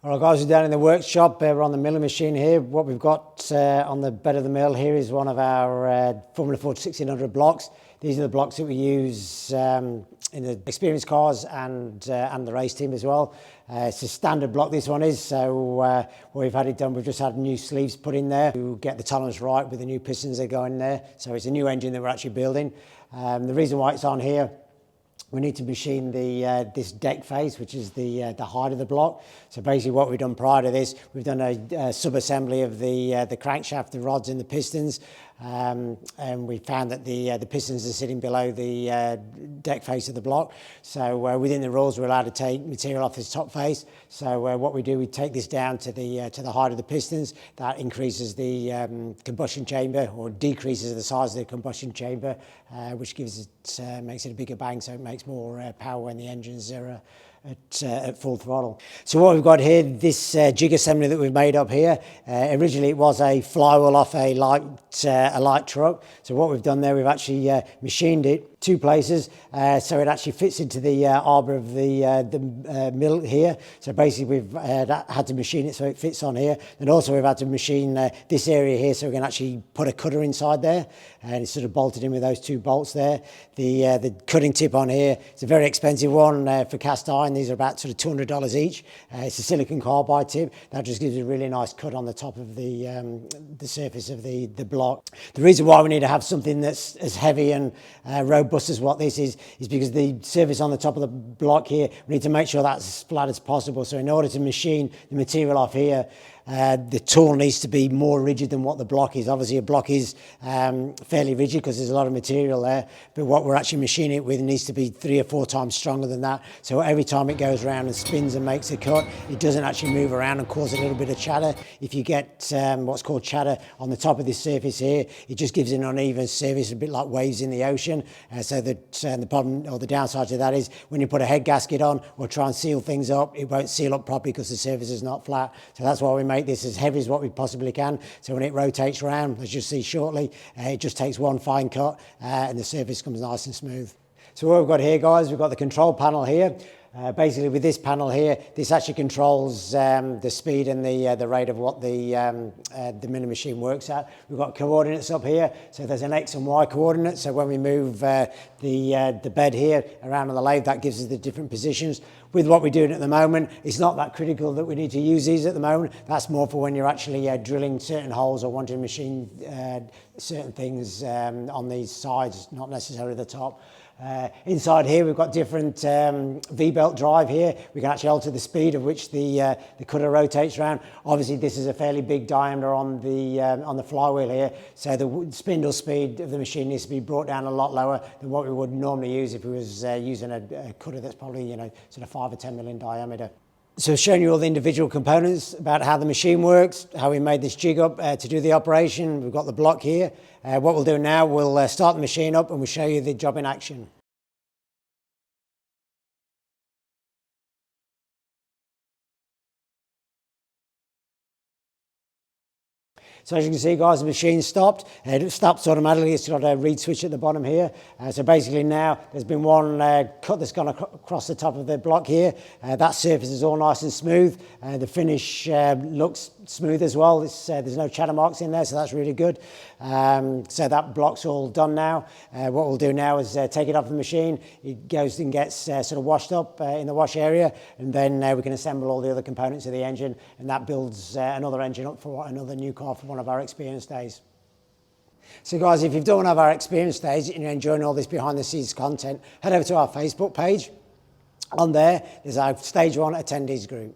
All right guys, we're down in the workshop, we're on the milling machine here. What we've got on the bed of the mill here is one of our Formula Ford 1600 blocks. These are the blocks that we use in the experienced cars and the race team as well. It's a standard block, this one is, so what we've had it done, we've just had new sleeves put in there to get the tolerance right with the new pistons that go in there. So it's a new engine that we're actually building. The reason why it's on here, we need to machine this deck face, which is the height of the block. So basically what we've done prior to this, we've done a sub-assembly of the crankshaft, the rods and the pistons, and we found that the pistons are sitting below the deck face of the block. So within the rules, we're allowed to take material off this top face. So what we do, we take this down to the height of the pistons. That increases the combustion chamber, or decreases the size of the combustion chamber, which gives it makes it a bigger bang, so it makes more power when the engines are at full throttle. So what we've got here, this jig assembly that we've made up here, originally it was a flywheel off a light truck. So what we've done there, we've actually machined it two places, so it actually fits into the arbor of the mill here. So basically we've had to machine it so it fits on here, and also we've had to machine this area here so we can actually put a cutter inside there, and it's sort of bolted in with those two bolts there. The cutting tip on here, it's a very expensive one for cast iron. These are about sort of $200 each. It's a silicon carbide tip that just gives a really nice cut on the top of the surface of the block. The reason why we need to have something that's as heavy and robust as what this is because the surface on the top of the block here, we need to make sure that's as flat as possible. So in order to machine the material off here, the tool needs to be more rigid than what the block is. Obviously a block is fairly rigid because there's a lot of material there, but what we're actually machining it with needs to be 3 or 4 times stronger than that. So every time it goes around and spins and makes a cut, it doesn't actually move around and cause a little bit of chatter. If you get what's called chatter on the top of this surface here, it just gives an uneven surface, a bit like waves in the ocean. So the problem or the downside to that is when you put a head gasket on or try and seal things up, it won't seal up properly because the surface is not flat. So that's why we make this as heavy as what we possibly can. So when it rotates around, as you'll see shortly, it just takes one fine cut and the surface comes nice and smooth. So what we've got here, guys, we've got the control panel here. Basically with this panel here, this actually controls the speed and the rate of what the milling machine works at. We've got coordinates up here, so there's an X and Y coordinate. So when we move the bed here around on the lathe, that gives us the different positions. With what we're doing at the moment, it's not that critical that we need to use these at the moment. That's more for when you're actually drilling certain holes or wanting to machine certain things on these sides, not necessarily the top. Inside here we've got different V-belt drive here. We can actually alter the speed of which the cutter rotates around. Obviously this is a fairly big diameter on the flywheel here, so the spindle speed of the machine needs to be brought down a lot lower than what we would normally use if we was using a cutter that's probably sort of 5 or 10 mil in diameter. So showing you all the individual components about how the machine works, how we made this jig up to do the operation. We've got the block here. What we'll do now, we'll start the machine up and we'll show you the job in action. So as you can see, guys, the machine stopped. It stops automatically. It's got a reed switch at the bottom here. So basically now there's been one cut that's gone across the top of the block here. That surface is all nice and smooth. The finish looks smooth as well. There's no chatter marks in there, so that's really good. So that block's all done now. What we'll do now is take it off the machine. It goes and gets sort of washed up in the wash area, and then we can assemble all the other components of the engine, and that builds another engine up for another new car for one of our experience days. So guys, if you've done one of our experience days and you're enjoying all this behind the scenes content, head over to our Facebook page. On there, there's our Stage 1 attendees group.